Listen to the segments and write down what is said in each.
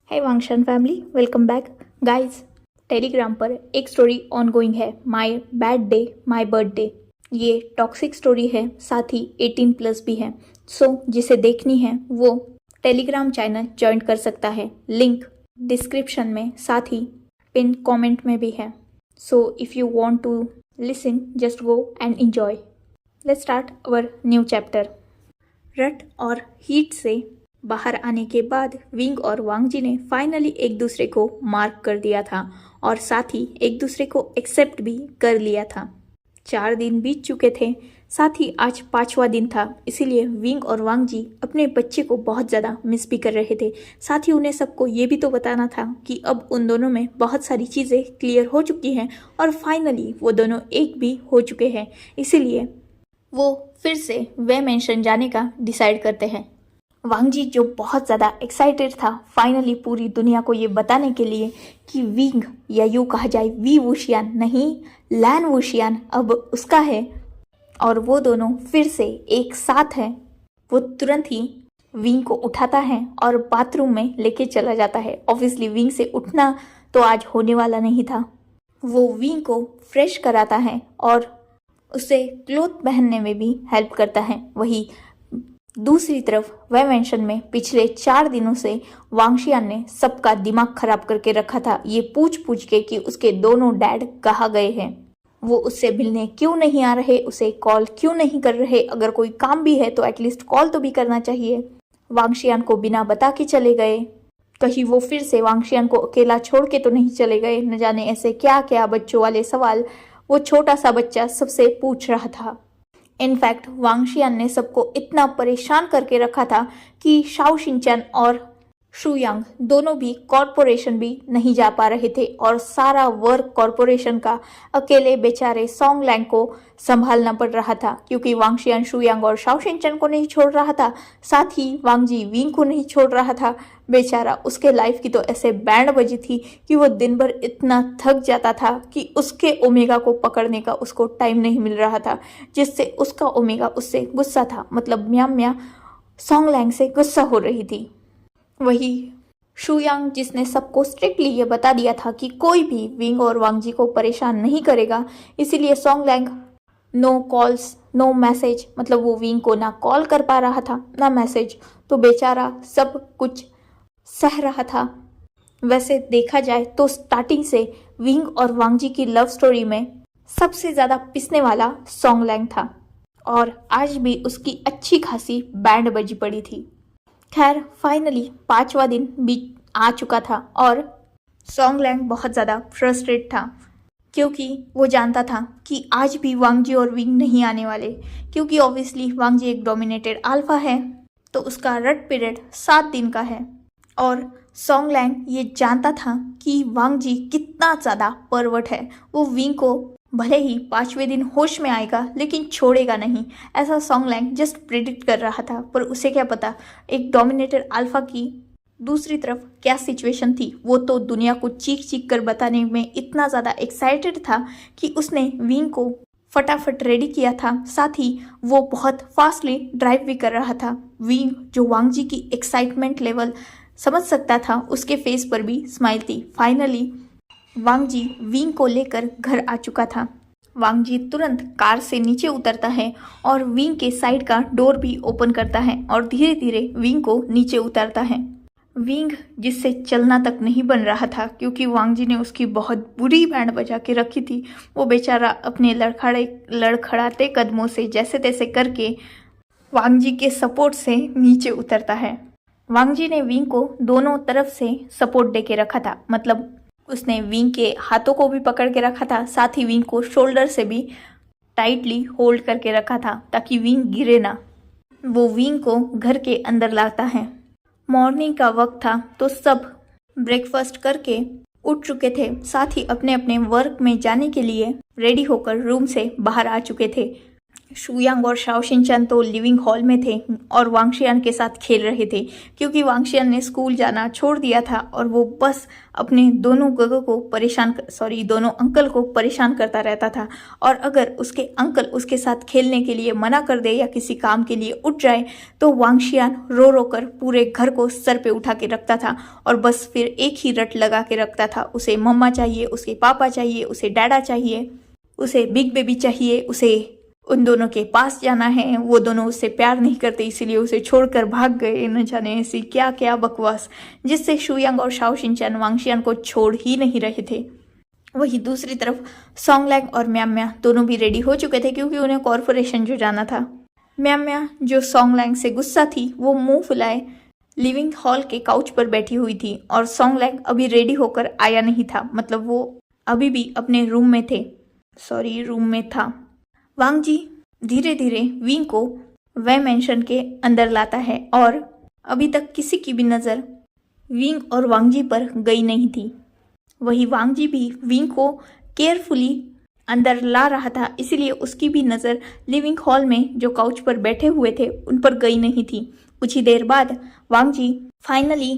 है वांगशन family, welcome back guys. Telegram पर एक स्टोरी ऑनगोइंग है, my bad day my birthday. ये टॉक्सिक स्टोरी है, साथ ही 18+ भी है। सो जिसे देखनी है वो टेलीग्राम चैनल ज्वाइन कर सकता है। लिंक डिस्क्रिप्शन में, साथ ही पिन कमेंट में भी है। So if you want to listen, just go and enjoy. Let's start our new chapter. रट और हीट से बाहर आने के बाद विंग और वांगजी ने फाइनली एक दूसरे को मार्क कर दिया था और साथ ही एक दूसरे को एक्सेप्ट भी कर लिया था। 4 दिन बीत चुके थे, साथ ही आज 5वां दिन था। इसीलिए विंग और वांगजी अपने बच्चे को बहुत ज़्यादा मिस भी कर रहे थे। साथ ही उन्हें सबको ये भी तो बताना था कि अब उन दोनों में बहुत सारी चीज़ें क्लियर हो चुकी हैं और फाइनली वो दोनों एक भी हो चुके हैं। इसीलिए वो फिर से वे मेंशन जाने का डिसाइड करते हैं। वांगजी जो बहुत ज़्यादा एक्साइटेड था फाइनली पूरी दुनिया को ये बताने के लिए कि विंग, या यूँ कहा जाए वी वुशियान नहीं, लैन वुशियान अब उसका है और वो दोनों फिर से एक साथ हैं। वो तुरंत ही विंग को उठाता है और बाथरूम में लेके चला जाता है। ऑब्वियसली विंग से उठना तो आज होने वाला नहीं था। वो विंग को फ्रेश कराता है और उसे क्लोथ पहनने में भी हेल्प करता है। वही दूसरी तरफ वह मेंशन में पिछले 4 दिनों से वांगशियान ने सबका दिमाग खराब करके रखा था, ये पूछ पूछ के कि उसके दोनों डैड कहाँ गए हैं, वो उससे मिलने क्यों नहीं आ रहे, उसे कॉल क्यों नहीं कर रहे। अगर कोई काम भी है तो एटलीस्ट कॉल तो भी करना चाहिए। वांगशियान को बिना बता के चले गए। कहीं वो फिर से वांगशियान को अकेला छोड़ के तो नहीं चले गए। न जाने ऐसे क्या क्या बच्चों वाले सवाल वो छोटा सा बच्चा सबसे पूछ रहा था। इनफैक्ट वांगशियान ने सबको इतना परेशान करके रखा था कि शाओ शिनचैन और शुयांग दोनों भी कॉरपोरेशन भी नहीं जा पा रहे थे और सारा वर्क कॉरपोरेशन का अकेले बेचारे सॉन्ग लैंग को संभालना पड़ रहा था, क्योंकि वांगशियान शुयांग और शाओ शिनचैन को नहीं छोड़ रहा था, साथ ही वांगजी विंग को नहीं छोड़ रहा था। बेचारा, उसके लाइफ की तो ऐसे बैंड बजी थी कि वो दिन भर इतना थक जाता था कि उसके ओमेगा को पकड़ने का उसको टाइम नहीं मिल रहा था, जिससे उसका ओमेगा उससे गुस्सा था, मतलब म्या म्या सॉन्ग लैंग से गुस्सा हो रही थी। वही शुयांग, जिसने सबको स्ट्रिक्टली ये बता दिया था कि कोई भी विंग और वांगजी को परेशान नहीं करेगा, इसीलिए सॉन्ग लैंग नो कॉल्स नो मैसेज, मतलब वो विंग को ना कॉल कर पा रहा था ना मैसेज, तो बेचारा सब कुछ सह रहा था। वैसे देखा जाए तो स्टार्टिंग से विंग और वांगजी की लव स्टोरी में सबसे ज़्यादा पिसने वाला सॉन्ग लैंग था और आज भी उसकी अच्छी खासी बैंड बजी पड़ी थी। खैर फाइनली 5वां दिन बीत आ चुका था और सॉन्ग लैंग बहुत ज़्यादा फ्रस्ट्रेट था, क्योंकि वो जानता था कि आज भी वांगजी और विंग नहीं आने वाले, क्योंकि ऑब्वियसली वांगजी एक डोमिनेटेड अल्फा है तो उसका रट पीरियड 7 दिन का है। और सॉन्ग लैंग ये जानता था कि वांगजी कितना ज़्यादा परवट है। वो विंग को भले ही 5वें दिन होश में आएगा लेकिन छोड़ेगा नहीं, ऐसा सॉन्ग लैंग जस्ट प्रिडिक्ट कर रहा था। पर उसे क्या पता एक डोमिनेटेड अल्फा की दूसरी तरफ क्या सिचुएशन थी। वो तो दुनिया को चीख चीख कर बताने में इतना ज़्यादा एक्साइटेड था कि उसने विंग को फटाफट रेडी किया था, साथ ही वो बहुत फास्टली ड्राइव भी कर रहा था। विंग, जो वांगजी की एक्साइटमेंट लेवल समझ सकता था, उसके फेस पर भी स्माइल थी। फाइनली वांगजी विंग को लेकर घर आ चुका था। वांगजी तुरंत कार से नीचे उतरता है और विंग के साइड का डोर भी ओपन करता है और धीरे धीरे विंग को नीचे उतारता है। विंग, जिससे चलना तक नहीं बन रहा था क्योंकि वांगजी ने उसकी बहुत बुरी बैंड बजा के रखी थी, वो बेचारा अपने लड़खड़ाते कदमों से जैसे तैसे करके वांगजी के सपोर्ट से नीचे उतरता है। वांगजी ने विंग को दोनों तरफ से सपोर्ट दे के रखा था, मतलब उसने विंग के हाथों को भी पकड़ के रखा था, साथ ही विंग को शोल्डर से भी टाइटली होल्ड करके रखा था ताकि विंग गिरे ना। वो विंग को घर के अंदर लाता है। मॉर्निंग का वक्त था तो सब ब्रेकफास्ट करके उठ चुके थे, साथ ही अपने अपने वर्क में जाने के लिए रेडी होकर रूम से बाहर आ चुके थे। शुयांग और शाओ शिनचैन तो लिविंग हॉल में थे और वांगशियान के साथ खेल रहे थे, क्योंकि वांगशियान ने स्कूल जाना छोड़ दिया था और वो बस अपने दोनों दोनों अंकल को परेशान करता रहता था। और अगर उसके अंकल उसके साथ खेलने के लिए मना कर दे या किसी काम के लिए उठ जाए तो वांगशियान रो रो कर पूरे घर को सर पे उठा के रखता था और बस फिर एक ही रट लगा के रखता था। उसे मम्मा चाहिए, उसके पापा चाहिए, उसे डैडा चाहिए, उसे बिग बेबी चाहिए, उसे उन दोनों के पास जाना है। वो दोनों उससे प्यार नहीं करते, इसीलिए उसे छोड़कर भाग गए। न जाने ऐसी क्या क्या बकवास, जिससे शुयांग और शाओ शिनचैन वांगशियान को छोड़ ही नहीं रहे थे। वहीं दूसरी तरफ सॉन्गलैंग और म्याम्या दोनों भी रेडी हो चुके थे, क्योंकि उन्हें कॉर्पोरेशन जो जाना था। म्याम्या जो सॉन्गलैंग से गुस्सा थी, वो मुंह फुलाए लिविंग हॉल के काउच पर बैठी हुई थी और सॉन्गलैंग अभी रेडी होकर आया नहीं था, मतलब वो अभी भी अपने रूम में था। वांगजी धीरे धीरे विंग को वे मेंशन के अंदर लाता है और अभी तक किसी की भी नज़र विंग और वांगजी पर गई नहीं थी। वही वांगजी भी विंग को केयरफुली अंदर ला रहा था, इसीलिए उसकी भी नज़र लिविंग हॉल में जो काउच पर बैठे हुए थे उन पर गई नहीं थी। कुछ ही देर बाद वांगजी फाइनली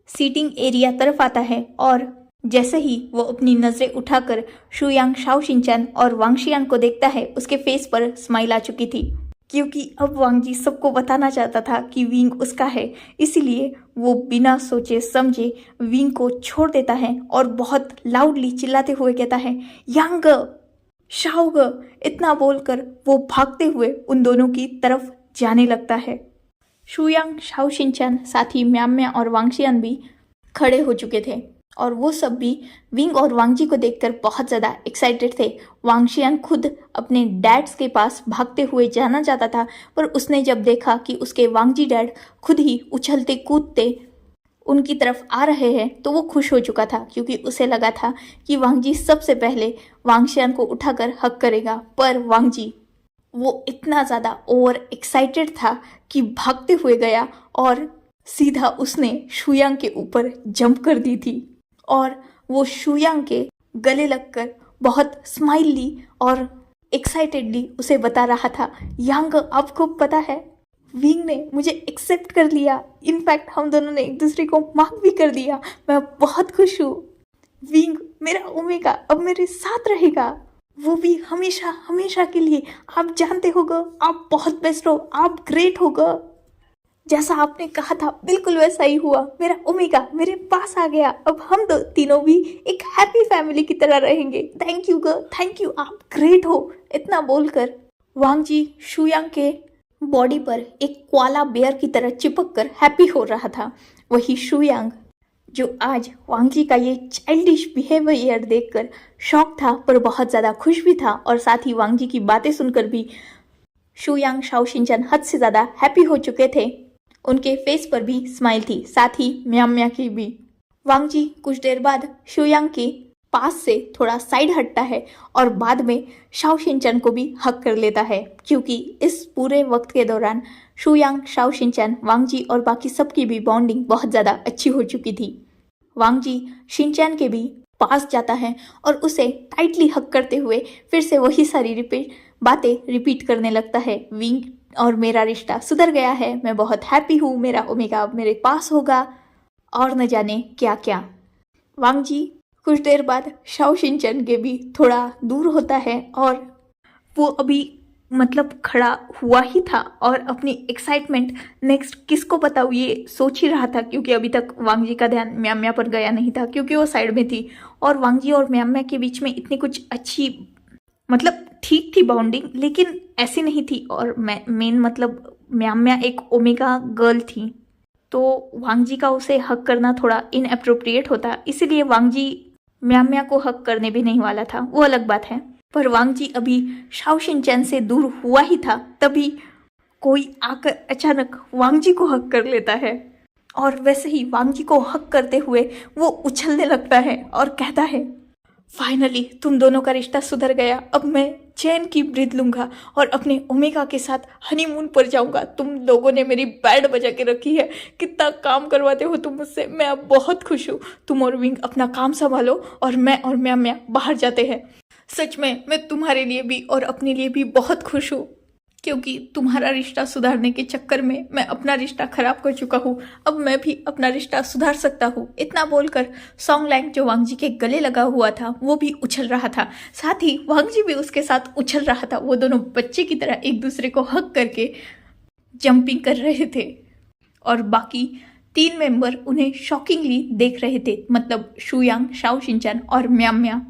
सीटिंग एरिया तरफ आता है और जैसे ही वो अपनी नज़रें उठाकर शुयांग, शाओ शिनचैन और वांगशियान को देखता है, उसके फेस पर स्माइल आ चुकी थी, क्योंकि अब वांगजी सबको बताना चाहता था कि विंग उसका है। इसीलिए वो बिना सोचे समझे विंग को छोड़ देता है और बहुत लाउडली चिल्लाते हुए कहता है, यांग, शाओग। इतना बोलकर वो भागते हुए उन दोनों की तरफ जाने लगता है। शुयांग, शाओ शिनचैन, साथ ही म्याम्या और वांगशियान भी खड़े हो चुके थे और वो सब भी विंग और वांगजी को देखकर बहुत ज़्यादा एक्साइटेड थे। वांगशियान खुद अपने डैड्स के पास भागते हुए जाना चाहता था, पर उसने जब देखा कि उसके वांगजी डैड खुद ही उछलते कूदते उनकी तरफ आ रहे हैं तो वो खुश हो चुका था, क्योंकि उसे लगा था कि वांगजी सबसे पहले वांगशियान को उठाकर हक करेगा। पर वांगजी वो इतना ज़्यादा ओवर एक्साइटेड था कि भागते हुए गया और सीधा उसने शुयांग के ऊपर जंप कर दी थी और वो शुयांग के गले लगकर बहुत स्माइली और एक्साइटेडली उसे बता रहा था, यांग, आपको पता है विंग ने मुझे एक्सेप्ट कर लिया। इनफैक्ट हम दोनों ने एक दूसरे को मार्क भी कर दिया। मैं बहुत खुश हूँ। विंग मेरा ओमेगा अब मेरे साथ रहेगा, वो भी हमेशा हमेशा के लिए। आप जानते होगा, आप बहुत बेस्ट हो, आप ग्रेट होगा। जैसा आपने कहा था बिल्कुल वैसा ही हुआ। मेरा ओमेगा मेरे पास आ गया। अब हम दो तीनों भी एक हैप्पी फैमिली की तरह रहेंगे। Thank you girl, thank you, आप ग्रेट हो। इतना बोलकर वांगजी शुयांग के बॉडी पर एक कोआला बेयर की तरह चिपक कर हैप्पी हो रहा था। वही शुयांग, जो आज वांगजी का ये चाइल्डिश बिहेवियर देखकर शॉक था पर बहुत ज़्यादा खुश भी था, और साथ ही वांगजी की बातें सुनकर भी शुयांग, शाओ शिनचैन हद से ज़्यादा हैप्पी हो चुके थे। उनके फेस पर भी स्माइल थी, साथ ही म्याम्या की भी। वांगजी कुछ देर बाद शुयांग के पास से थोड़ा साइड हटता है और बाद में शाओ शिनचैन को भी हक कर लेता है, क्योंकि इस पूरे वक्त के दौरान शुयांग, शाओ शिनचैन, वांगजी और बाकी सबकी भी बॉन्डिंग बहुत ज़्यादा अच्छी हो चुकी थी। वांगजी शिनचैन के भी पास जाता है और उसे टाइटली हक करते हुए फिर से वही सारी बातें रिपीट करने लगता है। विंग और मेरा रिश्ता सुधर गया है, मैं बहुत हैप्पी हूँ, मेरा ओमेगा अब मेरे पास होगा, और न जाने क्या क्या। वांगजी कुछ देर बाद शाओ शिनचैन के भी थोड़ा दूर होता है और वो अभी खड़ा हुआ ही था और अपनी एक्साइटमेंट नेक्स्ट किसको बताऊँ ये सोच ही रहा था, क्योंकि अभी तक वांगजी का ध्यान म्याम्या पर गया नहीं था, क्योंकि वो साइड में थी। और वांगजी और म्याम्या के बीच में इतनी कुछ अच्छी ठीक थी बॉन्डिंग, लेकिन ऐसी नहीं थी। और मेन म्याम्या एक ओमेगा गर्ल थी, तो वांगजी का उसे हक करना थोड़ा इनअप्रोप्रिएट होता, इसीलिए वांगजी म्याम्या को हक करने भी नहीं वाला था, वो अलग बात है। पर वांगजी अभी शाओ शिनचैन से दूर हुआ ही था, तभी कोई आकर अचानक वांगजी को हक कर लेता है, और वैसे ही वांगजी को हक करते हुए वो उछलने लगता है और कहता है, फाइनली तुम दोनों का रिश्ता सुधर गया, अब मैं चैन की ब्रीथ लूंगा और अपने ओमेगा के साथ हनीमून पर जाऊंगा। तुम लोगों ने मेरी बैंड बजा के रखी है, कितना काम करवाते हो तुम मुझसे, मैं अब बहुत खुश हूँ। तुम और विंग अपना काम संभालो और मैं और म्याम्या बाहर जाते हैं। सच में मैं तुम्हारे लिए भी और अपने लिए भी बहुत खुश हूँ। क्योंकि तुम्हारा रिश्ता सुधारने के चक्कर में मैं अपना रिश्ता खराब कर चुका हूँ। अब मैं भी अपना रिश्ता सुधार सकता हूँ। इतना बोलकर सॉन्गलैंग जो वांग जी के गले लगा हुआ था वो भी उछल रहा था, साथ ही वांग जी भी उसके साथ उछल रहा था। वो दोनों बच्चे की तरह एक दूसरे को हग करके जंपिंग कर रहे थे और बाकी 3 मेंबर उन्हें शॉकिंगली देख रहे थे, मतलब शुयांग, शाओ शिनचैन और म्याम म्या।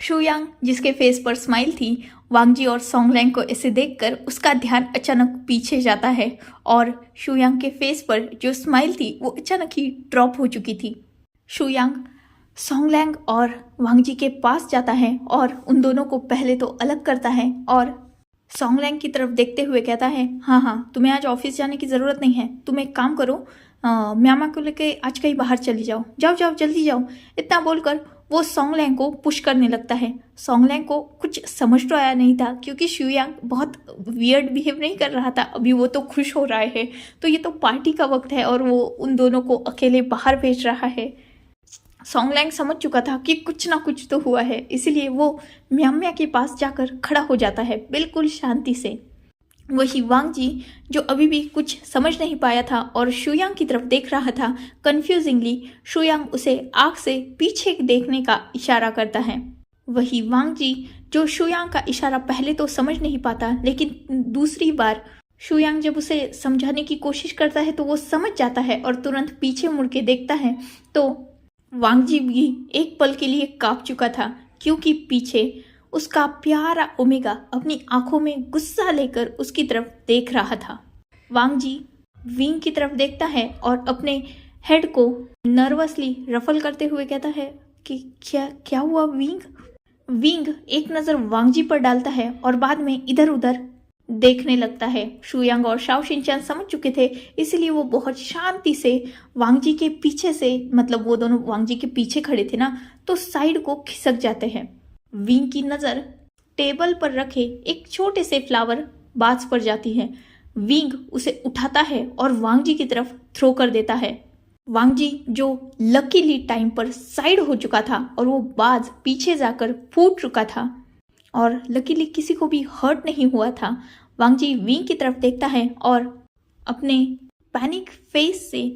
शुयांग जिसके फेस पर स्माइल थी, वांग जी और सॉन्गलैंग को ऐसे देखकर उसका ध्यान अचानक पीछे जाता है और शुयांग के फेस पर जो स्माइल थी वो अचानक ही ड्रॉप हो चुकी थी। शुयांग सॉन्गलैंग और वांग जी के पास जाता है और उन दोनों को पहले तो अलग करता है और सॉन्गलैंग की तरफ देखते हुए कहता है, हाँ, तुम्हें आज ऑफिस जाने की ज़रूरत नहीं है। तुम एक काम करो, म्यामा को लेके आज कहीं बाहर चली जाओ, जाओ जल्दी जाओ। इतना बोलकर वो सॉन्गलैंग को पुश करने लगता है। सॉन्गलैंग को कुछ समझ तो आया नहीं था क्योंकि शुयांग बहुत वियर्ड बिहेव नहीं कर रहा था, अभी वो तो खुश हो रहा है, तो ये तो पार्टी का वक्त है और वो उन दोनों को अकेले बाहर भेज रहा है। सॉन्गलैंग समझ चुका था कि कुछ ना कुछ तो हुआ है, इसीलिए वो म्याम म्या के पास जाकर खड़ा हो जाता है बिल्कुल शांति से। वही वांग जी जो अभी भी कुछ समझ नहीं पाया था और शुयांग की तरफ देख रहा था कंफ्यूजिंगली, शुयांग उसे आंख से पीछे देखने का इशारा करता है। वही वांग जी जो शुयांग का इशारा पहले तो समझ नहीं पाता, लेकिन दूसरी बार शुयांग जब उसे समझाने की कोशिश करता है तो वो समझ जाता है और तुरंत पीछे मुड़ के देखता है तो वांग जी भी एक पल के लिए कांप चुका था क्योंकि पीछे उसका प्यारा ओमेगा अपनी आंखों में गुस्सा लेकर उसकी तरफ देख रहा था। वांग जी विंग की तरफ देखता है और अपने हेड को नर्वसली रफल करते हुए कहता है कि क्या हुआ विंग। विंग एक नज़र वांग जी पर डालता है और बाद में इधर उधर देखने लगता है। शुयांग और शाओ शिनचैन समझ चुके थे, इसीलिए वो बहुत शांति से वांग जी के पीछे से, मतलब वो दोनों वांग जी के पीछे खड़े थे ना, तो साइड को खिसक जाते हैं। विंग की नज़र टेबल पर रखे एक छोटे से फ्लावर बाज पर जाती है। विंग उसे उठाता है और वांग जी की तरफ थ्रो कर देता है। वांग जी जो लकीली टाइम पर साइड हो चुका था और वो बाज पीछे जाकर फूट चुका था और लकीली किसी को भी हर्ट नहीं हुआ था। वांग जी विंग की तरफ देखता है और अपने पैनिक फेस से,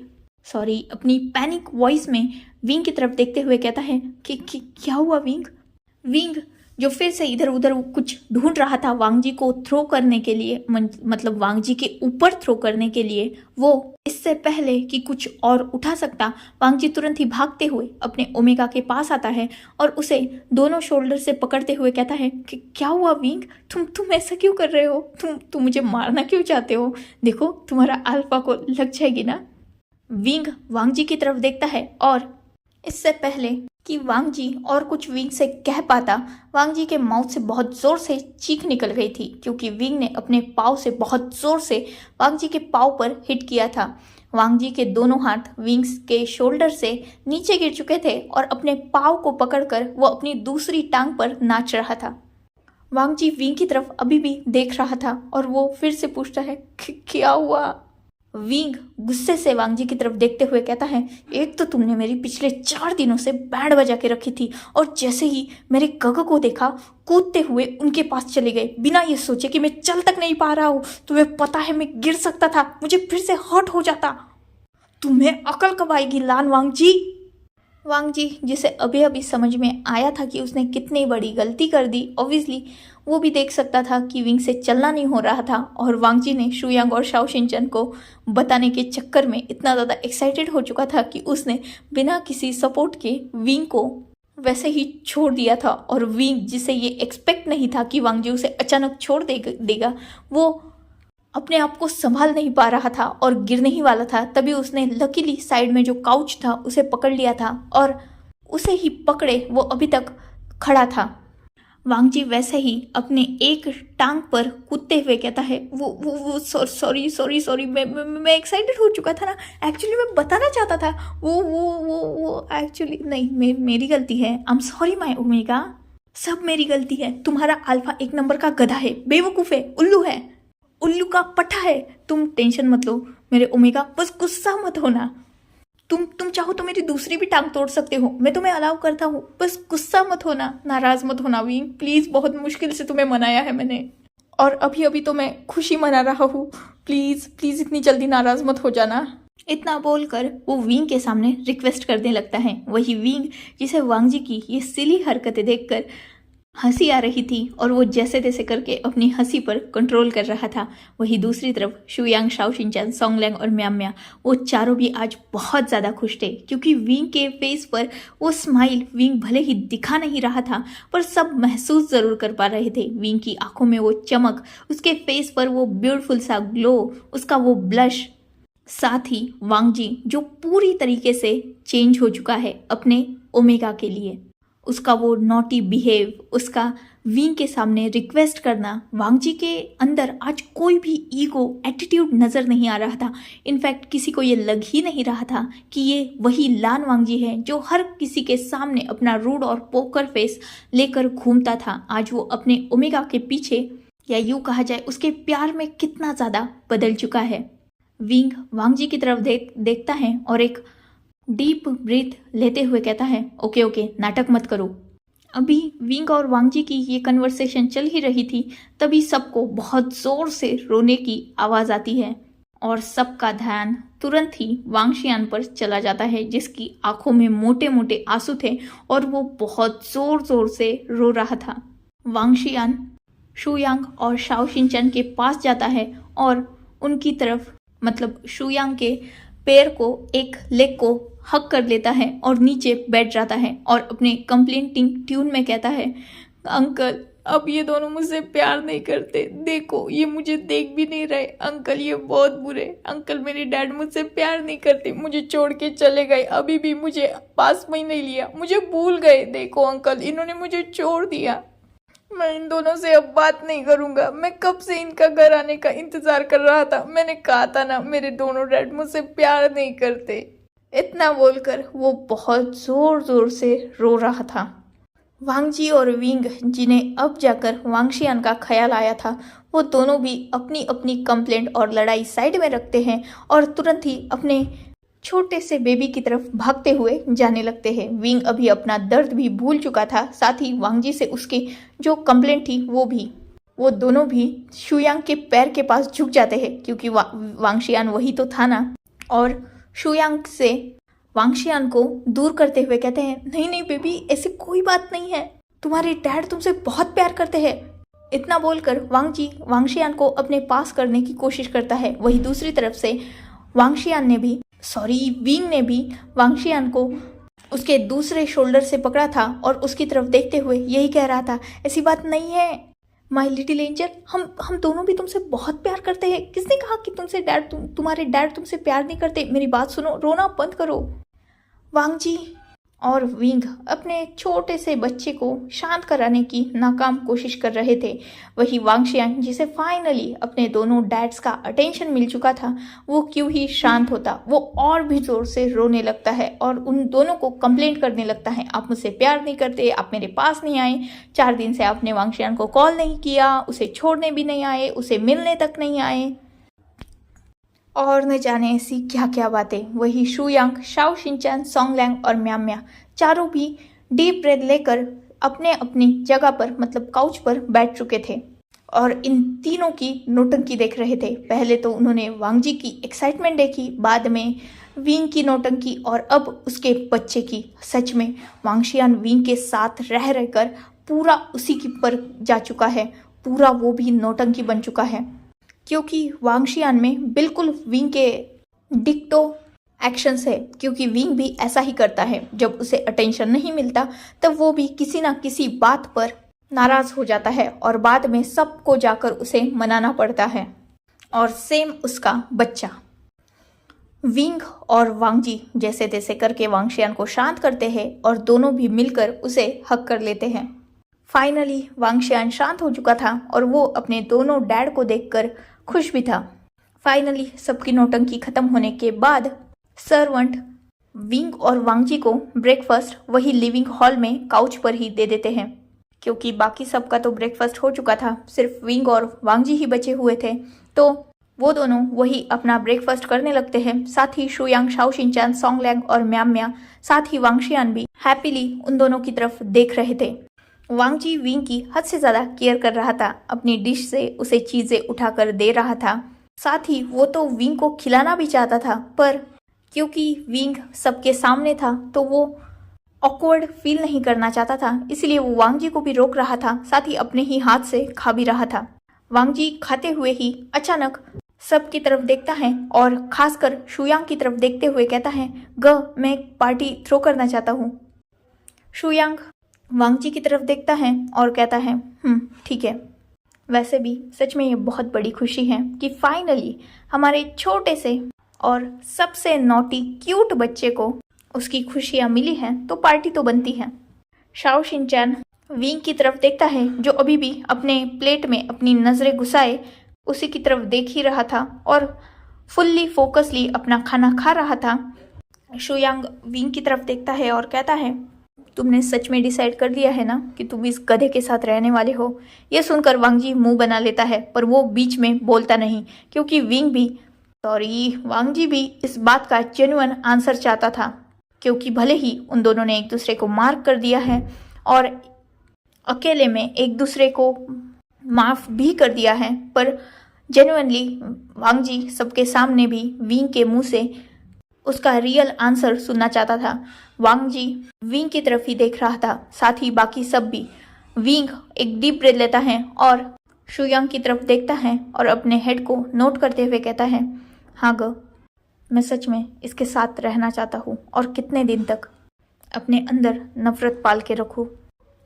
अपनी पैनिक वॉइस में विंग की तरफ देखते हुए कहता है कि क्या हुआ विंग। विंग जो फिर से इधर उधर कुछ ढूंढ रहा था वांग जी को थ्रो करने के लिए, मतलब वांग जी के ऊपर थ्रो करने के लिए, वो इससे पहले कि कुछ और उठा सकता, वांग जी तुरंत ही भागते हुए अपने ओमेगा के पास आता है और उसे दोनों शोल्डर से पकड़ते हुए कहता है कि क्या हुआ विंग, तुम ऐसा क्यों कर रहे हो, तुम मुझे मारना क्यों चाहते हो, देखो तुम्हारा अल्फा को लग जाएगी ना। विंग वांग जी की तरफ देखता है और इससे पहले कि वांग जी और कुछ विंग से कह पाता, वांग जी के माउथ से बहुत जोर से चीख निकल गई थी क्योंकि विंग ने अपने पाँव से बहुत जोर से वांग जी के पाँव पर हिट किया था। वांग जी के दोनों हाथ विंग्स के शोल्डर से नीचे गिर चुके थे और अपने पाँव को पकड़कर वो अपनी दूसरी टांग पर नाच रहा था। वांग जी विंग की तरफ अभी भी देख रहा था और वो फिर से पूछता है क्या हुआ। विंग गुस्से से वांग जी की तरफ देखते हुए कहता है, एक तो तुमने मेरी पिछले 4 दिनों से बैंड बजा के रखी थी और जैसे ही मेरे गग को देखा कूदते हुए उनके पास चले गए बिना ये सोचे कि मैं चल तक नहीं पा रहा हूँ। तुम्हें पता है मैं गिर सकता था, मुझे फिर से हर्ट हो जाता। तुम्हें अकल कब आएगी लान वांग जी। वांग जी जिसे अभी अभी समझ में आया था कि उसने कितनी बड़ी गलती कर दी, ऑब्वियसली वो भी देख सकता था कि विंग से चलना नहीं हो रहा था और वांग जी ने शुयांग और शाओ शिनचैन को बताने के चक्कर में इतना ज़्यादा एक्साइटेड हो चुका था कि उसने बिना किसी सपोर्ट के विंग को वैसे ही छोड़ दिया था। और विंग जिसे ये एक्सपेक्ट नहीं था कि वांग जी उसे अचानक छोड़ देगा, वो अपने आप को संभाल नहीं पा रहा था और गिरने ही वाला था। तभी उसने लकीली साइड में जो काउच था उसे पकड़ लिया था और उसे ही पकड़े वो अभी तक खड़ा था। वांग जी वैसे ही अपने एक टांग पर कूदते हुए कहता है, वो सॉरी मैं एक्साइटेड हो चुका था ना, एक्चुअली मैं बताना चाहता था, वो एक्चुअली नहीं, मेरी गलती है, I am sorry my omega, सब मेरी गलती है। तुम्हारा अल्फा एक नंबर का गधा है, बेवकूफ़ है, उल्लू है, उल्लू का पट्टा है। तुम टेंशन मत लो मेरे ओमेगा, बस गुस्सा मत होना। तुम चाहो तो मेरी दूसरी भी टांग तोड़ सकते हो, मैं तुम्हें अलाउ करता हूँ, बस गुस्सा मत होना, नाराज मत होना विंग, प्लीज, बहुत मुश्किल से तुम्हें मनाया है मैंने। और अभी अभी तो मैं खुशी मना रहा हूँ, प्लीज प्लीज इतनी जल्दी नाराज मत हो जाना। इतना बोलकर वो विंग के सामने रिक्वेस्ट करने लगता है। वही विंग जिसे वांगजी की ये सिली हरकतें देखकर हंसी आ रही थी और वो जैसे तैसे करके अपनी हंसी पर कंट्रोल कर रहा था, वही दूसरी तरफ शुयांग, शाओ शिनचैन, सोंगलैंग और म्याम्या वो चारों भी आज बहुत ज़्यादा खुश थे, क्योंकि विंग के फेस पर वो स्माइल विंग भले ही दिखा नहीं रहा था पर सब महसूस ज़रूर कर पा रहे थे। विंग की आंखों में वो चमक, उसके फेस पर वो ब्यूटीफुल सा ग्लो, उसका वो ब्लश, साथ ही वांगजी जो पूरी तरीके से चेंज हो चुका है अपने ओमेगा के लिए, उसका वो नॉटी बिहेव, उसका विंग के सामने रिक्वेस्ट करना, वांगजी के अंदर आज कोई भी ईगो एटीट्यूड नज़र नहीं आ रहा था। इनफैक्ट किसी को ये लग ही नहीं रहा था कि ये वही लान वांगजी है जो हर किसी के सामने अपना रूड और पोकर फेस लेकर घूमता था। आज वो अपने ओमेगा के पीछे, या यूँ कहा जाए उसके प्यार में कितना ज़्यादा बदल चुका है। विंग वांगजी की तरफ देखता है और एक डीप ब्रीथ लेते हुए कहता है, ओके ओके, नाटक मत करो। अभी विंग और वांगजी की ये कन्वर्सेशन चल ही रही थी, तभी सबको बहुत जोर से रोने की आवाज़ आती है और सबका ध्यान तुरंत ही वांगशियान पर चला जाता है, जिसकी आंखों में मोटे मोटे आंसू थे और वो बहुत जोर जोर से रो रहा था। वांगशियान शुयांग और शाओ शिनचैन के पास जाता है और उनकी तरफ, मतलब शुयांग के पैर को, एक लेग को हक कर लेता है और नीचे बैठ जाता है और अपने कंप्लेंटिंग ट्यून में कहता है, अंकल अब ये दोनों मुझसे प्यार नहीं करते, देखो ये मुझे देख भी नहीं रहे, अंकल ये बहुत बुरे, अंकल मेरे डैड मुझसे प्यार नहीं करते, मुझे छोड़ के चले गए, अभी भी मुझे पास में ही नहीं लिया, मुझे भूल गए, देखो अंकल इन्होंने मुझे छोड़ दिया, मैं इन दोनों से अब बात नहीं करूंगा, मैं कब से इनका घर आने का इंतजार कर रहा था, मैंने कहा था ना मेरे दोनों डैड मुझसे प्यार नहीं करते। इतना बोलकर वो बहुत जोर जोर से रो रहा था। वांगजी और विंग, जिन्हें अब जाकर वांगशियान का ख्याल आया था, वो दोनों भी अपनी अपनी कंप्लेंट और लड़ाई साइड में रखते हैं और तुरंत ही अपने छोटे से बेबी की तरफ भागते हुए जाने लगते हैं। विंग अभी अपना दर्द भी भूल चुका था, साथ ही वांगजी से उसकी जो कंप्लेंट थी वो दोनों भी शुयांग के पैर के पास झुक जाते हैं, क्योंकि वांगशियान वही तो था ना। और शुयांग से वांगशियान को दूर करते हुए कहते हैं, नहीं नहीं बेबी, ऐसी कोई बात नहीं है, तुम्हारे डैड तुमसे बहुत प्यार करते हैं। इतना बोलकर वांगजी वांगशियान को अपने पास करने की कोशिश करता है। वही दूसरी तरफ से विंग ने भी वांगशियान को उसके दूसरे शोल्डर से पकड़ा था और उसकी तरफ देखते हुए यही कह रहा था, ऐसी बात नहीं है माय लिटिल एंजल, हम दोनों भी तुमसे बहुत प्यार करते हैं, किसने कहा कि तुम्हारे डैड तुमसे प्यार नहीं करते, मेरी बात सुनो, रोना बंद करो। वांगजी और विंग अपने छोटे से बच्चे को शांत कराने की नाकाम कोशिश कर रहे थे। वही वांगशियान, जिसे फाइनली अपने दोनों डैड्स का अटेंशन मिल चुका था, वो क्यों ही शांत होता, वो और भी जोर से रोने लगता है और उन दोनों को कंप्लेंट करने लगता है, आप मुझसे प्यार नहीं करते, आप मेरे पास नहीं आए, 4 दिन से आपने वांगशियान को कॉल नहीं किया, उसे छोड़ने भी नहीं आए, उसे मिलने तक नहीं आए, और न जाने ऐसी क्या क्या बातें। वही शुयांग, शाओ शिनचैन, सोंगलैंग और म्याम्या चारों भी डीप ब्रेथ लेकर अपने अपनी जगह पर, मतलब काउच पर बैठ चुके थे और इन तीनों की नौटंकी देख रहे थे। पहले तो उन्होंने वांगजी की एक्साइटमेंट देखी, बाद में विंग की नौटंकी और अब उसके बच्चे की। सच में वांगशियान विंग के साथ रह रहकर पूरा उसी की पर जा चुका है, पूरा वो भी नौटंकी बन चुका है, क्योंकि वांगशियान में बिल्कुल विंग के डिक्टो एक्शंस है, क्योंकि विंग भी ऐसा ही करता है, जब उसे अटेंशन नहीं मिलता तब वो भी किसी ना किसी बात पर नाराज हो जाता है और बाद में सबको जाकर उसे मनाना पड़ता है। और सेम उसका बच्चा। विंग और वांगजी जैसे तैसे करके वांगशियान को शांत करते हैं और दोनों भी मिलकर उसे हक कर लेते हैं। फाइनली वांगशियान शांत हो चुका था और वो अपने दोनों डैड को देखकर खुश भी था। फाइनली सबकी नौटंकी खत्म होने के बाद सर्वेंट विंग और वांगजी को ब्रेकफास्ट वही लिविंग हॉल में काउच पर ही दे देते हैं, क्योंकि बाकी सबका तो ब्रेकफास्ट हो चुका था, सिर्फ विंग और वांगजी ही बचे हुए थे। तो वो दोनों वही अपना ब्रेकफास्ट करने लगते हैं। साथ ही शुयांग, शाओ शिनचैन, सोंगलैंग और म्याम्या, साथ ही वांगशियान भी हैप्पीली उन दोनों की तरफ देख रहे थे। वांग जी विंग की हद से ज़्यादा केयर कर रहा था, अपनी डिश से उसे चीज़ें उठाकर दे रहा था। साथ ही वो तो विंग को खिलाना भी चाहता था, पर क्योंकि विंग सबके सामने था तो वो ऑकवर्ड फील नहीं करना चाहता था, इसलिए वो वांग जी को भी रोक रहा था, साथ ही अपने ही हाथ से खा भी रहा था। वांग जी खाते हुए ही अचानक सबकी तरफ देखता है और खासकर शुयांग की तरफ देखते हुए कहता है, मैं एक पार्टी थ्रो करना चाहता हूँ। शुयांग वांग जी की तरफ देखता है और कहता है, ठीक है। वैसे भी सच में ये बहुत बड़ी खुशी है कि फाइनली हमारे छोटे से और सबसे नॉटी क्यूट बच्चे को उसकी खुशियाँ मिली हैं, तो पार्टी तो बनती है। शाओ शिनचैन विंग की तरफ देखता है, जो अभी भी अपने प्लेट में अपनी नज़रें घुसाए उसी की तरफ देख ही रहा था और फुल्ली फोकसली अपना खाना खा रहा था। शुयांग विंग की तरफ देखता है और कहता है, तुमने सच में डिसाइड कर लिया है ना कि तुम इस गधे के साथ रहने वाले हो। यह सुनकर वांग जी मुंह बना लेता है, पर वो बीच में बोलता नहीं, क्योंकि वांग जी भी इस बात का जेन्युइन आंसर चाहता था, क्योंकि भले ही उन दोनों ने एक दूसरे को मार्क कर दिया है और अकेले में एक दूसरे को माफ भी कर दिया है, पर जेन्युइनली वांग जी सबके सामने भी विंग के मुंह से उसका रियल आंसर सुनना चाहता था। वांग जी विंग की तरफ ही देख रहा था, साथ ही बाकी सब भी। विंग एक डीप ब्रेथ लेता है और शुयांग की तरफ देखता है और अपने हेड को नोट करते हुए कहता है, हाँ मैं सच में इसके साथ रहना चाहता हूँ, और कितने दिन तक अपने अंदर नफरत पाल के रखूँ,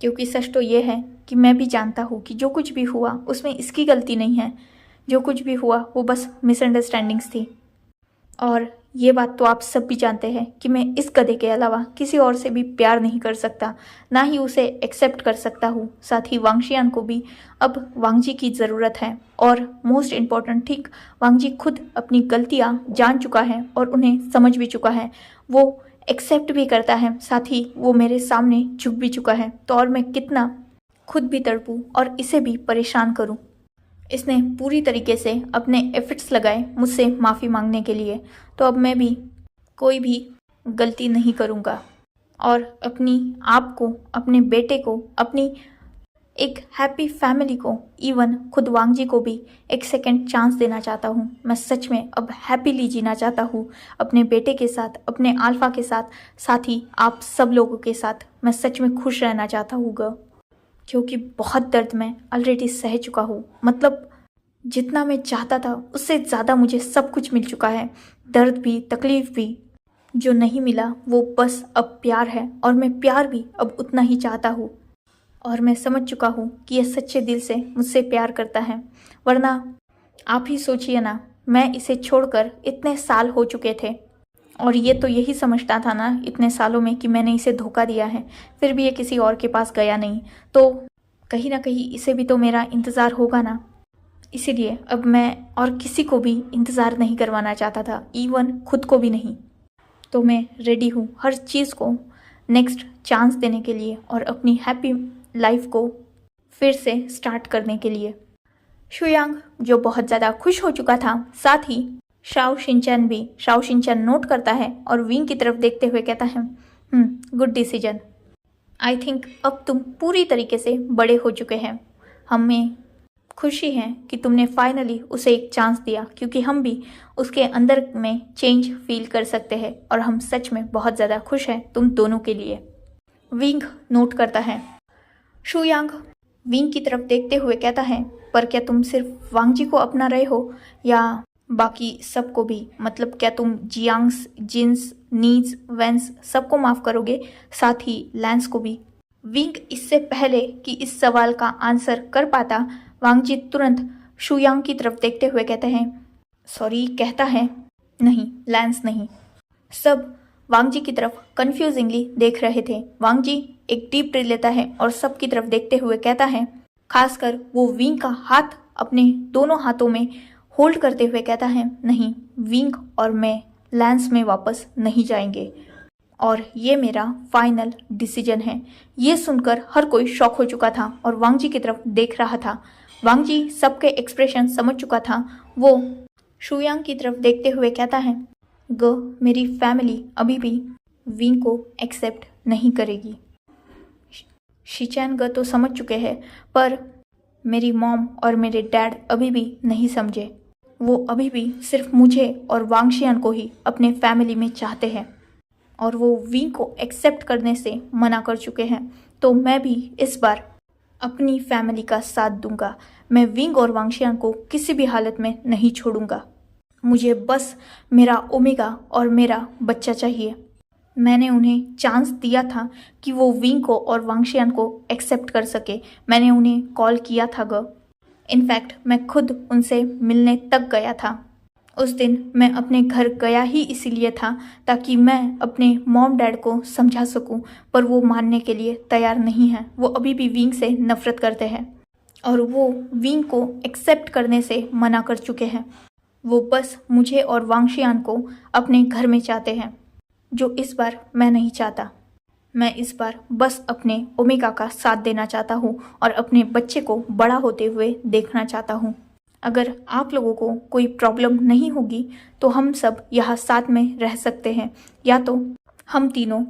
क्योंकि सच तो ये है कि मैं भी जानता हूँ कि जो कुछ भी हुआ उसमें इसकी गलती नहीं है। जो कुछ भी हुआ वो बस मिसअंडरस्टैंडिंग्स थी, और ये बात तो आप सब भी जानते हैं कि मैं इस गधे के अलावा किसी और से भी प्यार नहीं कर सकता, ना ही उसे एक्सेप्ट कर सकता हूँ। साथ ही वांगशियान को भी अब वांग जी की ज़रूरत है, और मोस्ट इम्पॉर्टेंट ठीक वांग जी खुद अपनी गलतियाँ जान चुका है और उन्हें समझ भी चुका है, वो एक्सेप्ट भी करता है, साथ ही वो मेरे सामने झुक भी चुका है। तो और मैं कितना खुद भी तड़पूँ और इसे भी परेशान करूँ। इसने पूरी तरीके से अपने एफर्ट्स लगाए मुझसे माफ़ी मांगने के लिए, तो अब मैं भी कोई भी गलती नहीं करूँगा और अपनी आप को, अपने बेटे को, अपनी एक हैप्पी फैमिली को, इवन खुद वांग जी को भी एक सेकेंड चांस देना चाहता हूँ। मैं सच में अब हैप्पीली जीना चाहता हूँ अपने बेटे के साथ, अपने अल्फा के साथ, साथ ही आप सब लोगों के साथ। मैं सच में खुश रहना चाहता हूँ क्योंकि बहुत दर्द मैं ऑलरेडी सह चुका हूँ। मतलब जितना मैं चाहता था उससे ज़्यादा मुझे सब कुछ मिल चुका है, दर्द भी, तकलीफ़ भी। जो नहीं मिला वो बस अब प्यार है, और मैं प्यार भी अब उतना ही चाहता हूँ, और मैं समझ चुका हूँ कि यह सच्चे दिल से मुझसे प्यार करता है। वरना आप ही सोचिए ना, मैं इसे छोड़कर इतने साल हो चुके थे, और ये तो यही समझता था ना इतने सालों में कि मैंने इसे धोखा दिया है, फिर भी ये किसी और के पास गया नहीं, तो कहीं ना कहीं इसे भी तो मेरा इंतज़ार होगा ना। इसीलिए अब मैं और किसी को भी इंतज़ार नहीं करवाना चाहता था, इवन खुद को भी नहीं। तो मैं रेडी हूँ हर चीज़ को नेक्स्ट चांस देने के लिए और अपनी हैप्पी लाइफ को फिर से स्टार्ट करने के लिए। शुयांग जो बहुत ज़्यादा खुश हो चुका था, साथ ही शाओ शिनचैन नोट करता है और विंग की तरफ देखते हुए कहता है, गुड डिसीजन। आई थिंक अब तुम पूरी तरीके से बड़े हो चुके हैं। हमें खुशी है कि तुमने फाइनली उसे एक चांस दिया, क्योंकि हम भी उसके अंदर में चेंज फील कर सकते हैं, और हम सच में बहुत ज़्यादा खुश हैं तुम दोनों के लिए। विंग नोट करता है। शुयांग विंग की तरफ देखते हुए कहता है, पर क्या तुम सिर्फ वांग जी को अपना रहे हो या बाकी सबको भी? मतलब क्या तुम जियांग्स, जिन्स, नीज, वेंस सबको माफ़ करोगे, साथ ही लैंस को भी? विंग इससे पहले कि इस सवाल का आंसर कर पाता, वांग जी तुरंत शुयांग की तरफ देखते हुए कहते हैं, सॉरी, कहता है, नहीं लैंस नहीं। सब वांग जी की तरफ कंफ्यूजिंगली देख रहे थे। वांग जी एक डीप ब्रीथ लेता है और सब की तरफ देखते हुए कहता है, खासकर वो विंग का हाथ अपने दोनों हाथों में होल्ड करते हुए कहता है, नहीं, विंग और मैं लैंस में वापस नहीं जाएंगे, और ये मेरा फाइनल डिसीजन है। ये सुनकर हर कोई शॉक हो चुका था और वांग जी की तरफ देख रहा था। वांग जी सबके एक्सप्रेशन समझ चुका था। वो शुयांग की तरफ देखते हुए कहता है, मेरी फैमिली अभी भी विंग को एक्सेप्ट नहीं करेगी। शिचैन ग तो समझ चुके हैं, पर मेरी मॉम और मेरे डैड अभी भी नहीं समझे। वो अभी भी सिर्फ मुझे और वांगशियान को ही अपने फैमिली में चाहते हैं और वो विंग को एक्सेप्ट करने से मना कर चुके हैं। तो मैं भी इस बार अपनी फैमिली का साथ दूंगा। मैं विंग और वांगशियान को किसी भी हालत में नहीं छोड़ूंगा। मुझे बस मेरा ओमेगा और मेरा बच्चा चाहिए। मैंने उन्हें चांस दिया था कि वो विंग को और वांगशियान को एक्सेप्ट कर सके। मैंने उन्हें कॉल किया था ग। इनफैक्ट मैं खुद उनसे मिलने तक गया था। उस दिन मैं अपने घर गया ही इसीलिए था ताकि मैं अपने मॉम डैड को समझा सकूं, पर वो मानने के लिए तैयार नहीं हैं। वो अभी भी विंग से नफरत करते हैं और वो विंग को एक्सेप्ट करने से मना कर चुके हैं। वो बस मुझे और वांगशियान को अपने घर में चाहते हैं, जो इस बार मैं नहीं चाहता। मैं इस बार बस अपने ओमेगा का साथ देना चाहता हूँ और अपने बच्चे को बड़ा होते हुए देखना चाहता हूँ। अगर आप लोगों को कोई प्रॉब्लम नहीं होगी तो हम सब यहाँ साथ में रह सकते हैं, या तो हम तीनों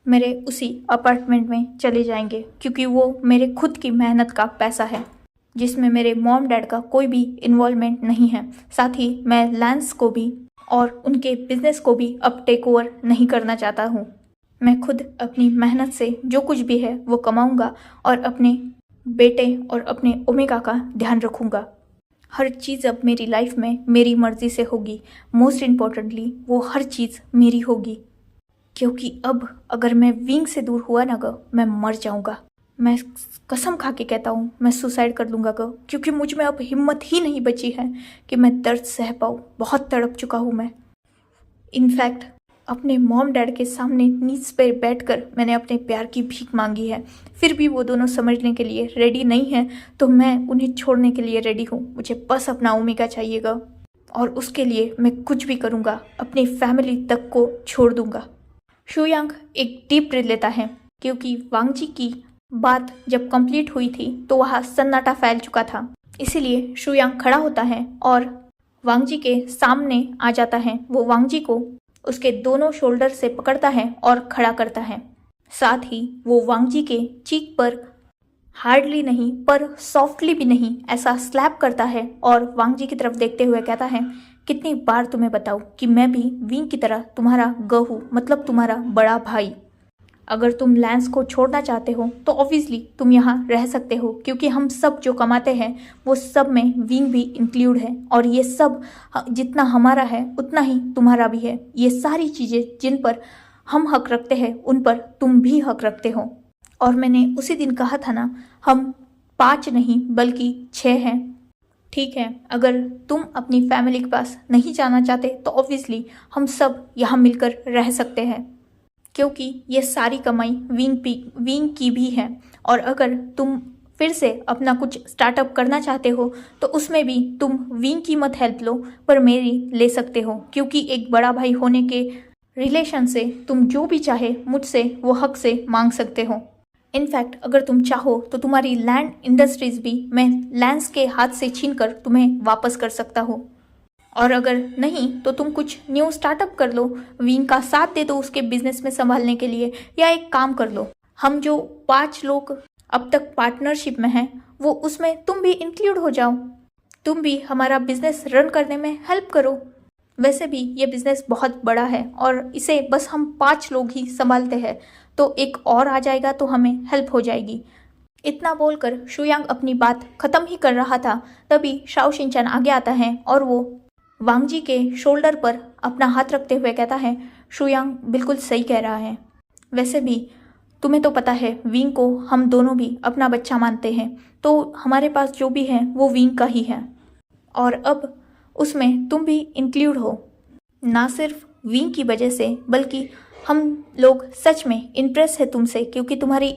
मेरे उसी अपार्टमेंट में चले जाएंगे, क्योंकि वो मेरे खुद की मेहनत का पैसा है जिसमें मेरे मॉम डैड का कोई भी इन्वॉल्वमेंट नहीं है। साथ ही मैं लैंस को भी और उनके बिजनेस को भी अब टेक ओवर नहीं करना चाहता हूँ। मैं खुद अपनी मेहनत से जो कुछ भी है वो कमाऊँगा और अपने बेटे और अपने ओमेगा का ध्यान रखूँगा। हर चीज़ अब मेरी लाइफ में मेरी मर्ज़ी से होगी। मोस्ट इम्पॉर्टेंटली वो हर चीज़ मेरी होगी, क्योंकि अब अगर मैं विंग से दूर हुआ ना ग, मैं मर जाऊँगा। मैं कसम खा के कहता हूँ, मैं सुसाइड कर लूँगा ग, क्योंकि मुझ में अब हिम्मत ही नहीं बची है कि मैं दर्द सह पाऊँ। बहुत तड़प चुका हूँ मैं। इनफैक्ट अपने मॉम डैड के सामने नीच पे बैठकर मैंने अपने प्यार की भीख मांगी है, फिर भी वो दोनों समझने के लिए रेडी नहीं हैं। तो मैं उन्हें छोड़ने के लिए रेडी हूँ। मुझे बस अपना ओमेगा चाहिएगा और उसके लिए मैं कुछ भी करूँगा। अपनी फैमिली तक को छोड़ दूँगा। शुयांग एक डीप ब्रीथ लेता है, क्योंकि वांगजी की बात जब कंप्लीट हुई थी तो वहाँ सन्नाटा फैल चुका था। इसीलिए शुयांग खड़ा होता है और वांगजी के सामने आ जाता है। वो वांगजी को उसके दोनों शोल्डर से पकड़ता है और खड़ा करता है। साथ ही वो वांगजी के चीक पर हार्डली नहीं पर सॉफ्टली भी नहीं ऐसा स्लैप करता है और वांगजी की तरफ देखते हुए कहता है, कितनी बार तुम्हें बताऊं कि मैं भी विंग की तरह तुम्हारा ग हूँ, मतलब तुम्हारा बड़ा भाई। अगर तुम लैंस को छोड़ना चाहते हो तो ऑब्वियसली तुम यहाँ रह सकते हो, क्योंकि हम सब जो कमाते हैं वो सब में विंग भी इंक्लूड है और ये सब जितना हमारा है उतना ही तुम्हारा भी है। ये सारी चीज़ें जिन पर हम हक रखते हैं उन पर तुम भी हक रखते हो। और मैंने उसी दिन कहा था ना, हम 5 नहीं बल्कि 6 हैं। ठीक है, अगर तुम अपनी फैमिली के पास नहीं जाना चाहते तो ऑब्वियसली हम सब यहाँ मिलकर रह सकते हैं, क्योंकि ये सारी कमाई विंग की भी है। और अगर तुम फिर से अपना कुछ स्टार्टअप करना चाहते हो तो उसमें भी तुम विंग की मत हेल्प लो, पर मेरी ले सकते हो, क्योंकि एक बड़ा भाई होने के रिलेशन से तुम जो भी चाहे मुझसे वो हक से मांग सकते हो। इनफैक्ट अगर तुम चाहो तो तुम्हारी लैंड इंडस्ट्रीज भी मैं लैंस के हाथ से छीन कर तुम्हें वापस कर सकता हूँ। और अगर नहीं तो तुम कुछ न्यू स्टार्टअप कर लो, विंग का साथ दे दो उसके बिजनेस में संभालने के लिए, या एक काम कर लो, हम जो 5 लोग अब तक पार्टनरशिप में हैं वो उसमें तुम भी इंक्लूड हो जाओ। तुम भी हमारा बिजनेस रन करने में हेल्प करो। वैसे भी ये बिजनेस बहुत बड़ा है और इसे बस हम 5 लोग ही संभालते हैं, तो एक और आ जाएगा तो हमें हेल्प हो जाएगी। इतना बोलकर शुयांग अपनी बात खत्म ही कर रहा था, तभी शाओ शिनचैन आगे आता है और वो वांगजी के शोल्डर पर अपना हाथ रखते हुए कहता है, शुयांग बिल्कुल सही कह रहा है। वैसे भी तुम्हें तो पता है विंग को हम दोनों भी अपना बच्चा मानते हैं, तो हमारे पास जो भी है वो विंग का ही है और अब उसमें तुम भी इंक्लूड हो। ना सिर्फ विंग की वजह से बल्कि हम लोग सच में इम्प्रेस है तुमसे, क्योंकि तुम्हारी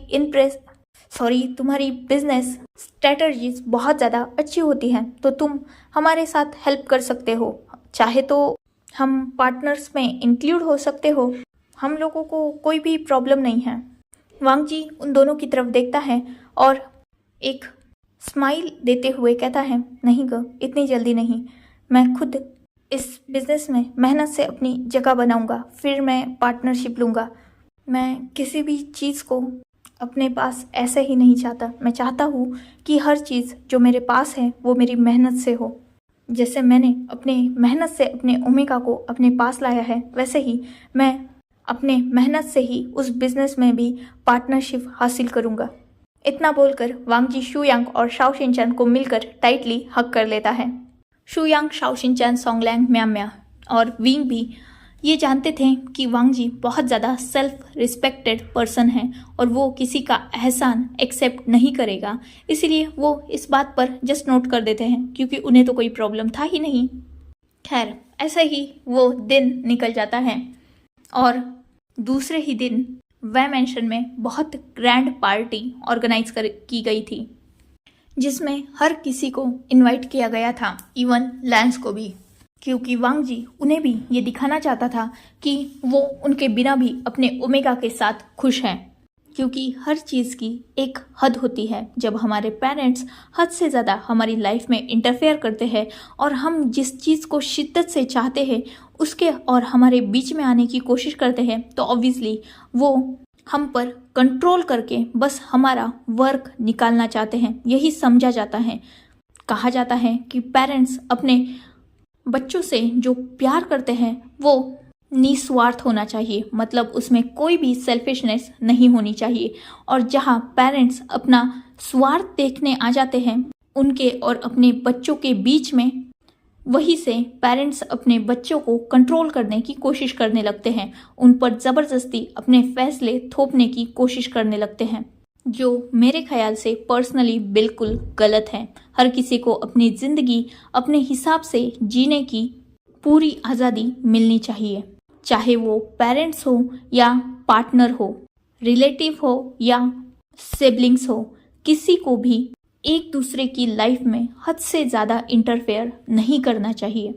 बिजनेस स्ट्रेटजीज बहुत ज़्यादा अच्छी होती हैं, तो तुम हमारे साथ हेल्प कर सकते हो। चाहे तो हम पार्टनर्स में इंक्लूड हो सकते हो, हम लोगों को कोई भी प्रॉब्लम नहीं है। वांगजी उन दोनों की तरफ देखता है और एक स्माइल देते हुए कहता है, नहीं ग, इतनी जल्दी नहीं, मैं खुद इस बिज़नेस में मेहनत से अपनी जगह बनाऊंगा, फिर मैं पार्टनरशिप लूँगा। मैं किसी भी चीज़ को अपने पास ऐसे ही नहीं चाहता। मैं चाहता हूँ कि हर चीज़ जो मेरे पास है वो मेरी मेहनत से हो। जैसे मैंने अपने मेहनत से अपने ओमेगा को अपने पास लाया है, वैसे ही मैं अपने मेहनत से ही उस बिजनेस में भी पार्टनरशिप हासिल करूँगा। इतना बोलकर वांगजी शुयांग और शाओ शिनचैन को मिलकर टाइटली हग कर लेता है। शुयांग, शाओ शिनचैन, सोंगलैंग, म्या म्या और विंग भी ये जानते थे कि वांगजी बहुत ज़्यादा सेल्फ रिस्पेक्टेड पर्सन है और वो किसी का एहसान एक्सेप्ट नहीं करेगा। इसीलिए वो इस बात पर जस्ट नोट कर देते हैं, क्योंकि उन्हें तो कोई प्रॉब्लम था ही नहीं। खैर, ऐसा ही वो दिन निकल जाता है और दूसरे ही दिन वह मेंशन में बहुत ग्रैंड पार्टी ऑर्गेनाइज की गई थी, जिसमें हर किसी को इनवाइट किया गया था, इवन लैंस को भी, क्योंकि वांगजी उन्हें भी ये दिखाना चाहता था कि वो उनके बिना भी अपने ओमेगा के साथ खुश हैं। क्योंकि हर चीज़ की एक हद होती है। जब हमारे पेरेंट्स हद से ज़्यादा हमारी लाइफ में इंटरफेयर करते हैं और हम जिस चीज़ को शिद्दत से चाहते हैं उसके और हमारे बीच में आने की कोशिश करते हैं, तो ऑब्वियसली वो हम पर कंट्रोल करके बस हमारा वर्क निकालना चाहते हैं। यही समझा जाता है। कहा जाता है कि पेरेंट्स अपने बच्चों से जो प्यार करते हैं वो निस्वार्थ होना चाहिए, मतलब उसमें कोई भी सेल्फिशनेस नहीं होनी चाहिए। और जहाँ पेरेंट्स अपना स्वार्थ देखने आ जाते हैं उनके और अपने बच्चों के बीच में, वहीं से पेरेंट्स अपने बच्चों को कंट्रोल करने की कोशिश करने लगते हैं, उन पर ज़बरदस्ती अपने फैसले थोपने की कोशिश करने लगते हैं, जो मेरे ख्याल से पर्सनली बिल्कुल गलत है। हर किसी को अपनी ज़िंदगी अपने हिसाब से जीने की पूरी आज़ादी मिलनी चाहिए, चाहे वो पेरेंट्स हो या पार्टनर हो, रिलेटिव हो या सिबलिंग्स हो। किसी को भी एक दूसरे की लाइफ में हद से ज़्यादा इंटरफेयर नहीं करना चाहिए।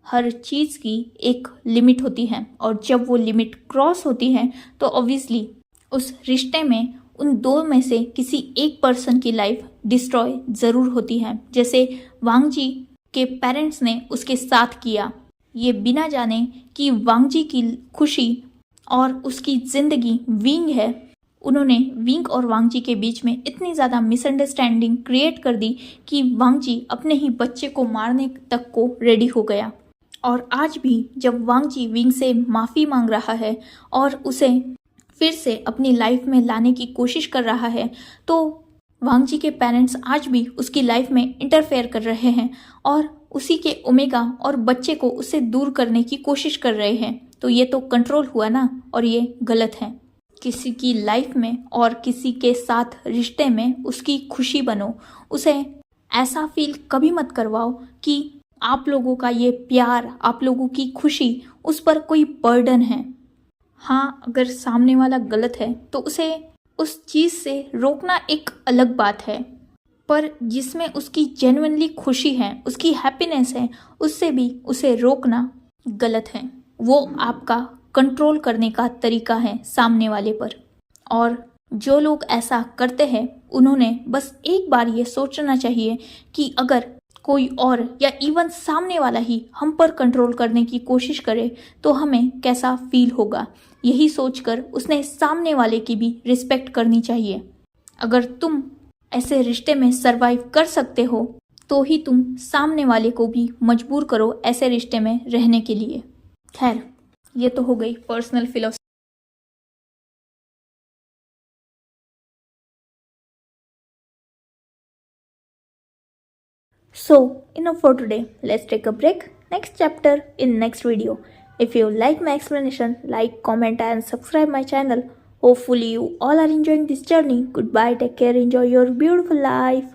हर चीज़ की एक लिमिट होती है और जब वो लिमिट क्रॉस होती है तो ऑब्वियसली उस रिश्ते में उन दो में से किसी एक पर्सन की लाइफ डिस्ट्रॉय ज़रूर होती है। जैसे वांगजी के पेरेंट्स ने उसके साथ किया, ये बिना जाने कि वांगजी की खुशी और उसकी ज़िंदगी विंग है। उन्होंने विंग और वांगजी के बीच में इतनी ज़्यादा मिसअंडरस्टैंडिंग क्रिएट कर दी कि वांगजी अपने ही बच्चे को मारने तक को रेडी हो गया। और आज भी जब वांगजी विंग से माफ़ी मांग रहा है और उसे फिर से अपनी लाइफ में लाने की कोशिश कर रहा है, तो वांगजी के पेरेंट्स आज भी उसकी लाइफ में इंटरफेयर कर रहे हैं और उसी के ओमेगा और बच्चे को उससे दूर करने की कोशिश कर रहे हैं। तो ये तो कंट्रोल हुआ ना, और ये गलत है। किसी की लाइफ में और किसी के साथ रिश्ते में उसकी खुशी बनो, उसे ऐसा फील कभी मत करवाओ कि आप लोगों का ये प्यार, आप लोगों की खुशी उस पर कोई बर्डन है। हाँ, अगर सामने वाला गलत है तो उसे उस चीज़ से रोकना एक अलग बात है, पर जिसमें उसकी जेन्युइनली खुशी है, उसकी हैप्पीनेस है, उससे भी उसे रोकना गलत है। वो आपका कंट्रोल करने का तरीका है सामने वाले पर। और जो लोग ऐसा करते हैं उन्होंने बस एक बार ये सोचना चाहिए कि अगर कोई और या इवन सामने वाला ही हम पर कंट्रोल करने की कोशिश करे तो हमें कैसा फील होगा। यही सोचकर उसने सामने वाले की भी रिस्पेक्ट करनी चाहिए। अगर तुम ऐसे रिश्ते में सरवाइव कर सकते हो तो ही तुम सामने वाले को भी मजबूर करो ऐसे रिश्ते में रहने के लिए। खैर, ये तो हो गई personal philosophy. So, enough for today. Let's take a break. Next chapter in next video. If you like my explanation, like, comment and subscribe my channel. Hopefully you all are enjoying this journey. Goodbye, take care, enjoy your beautiful life.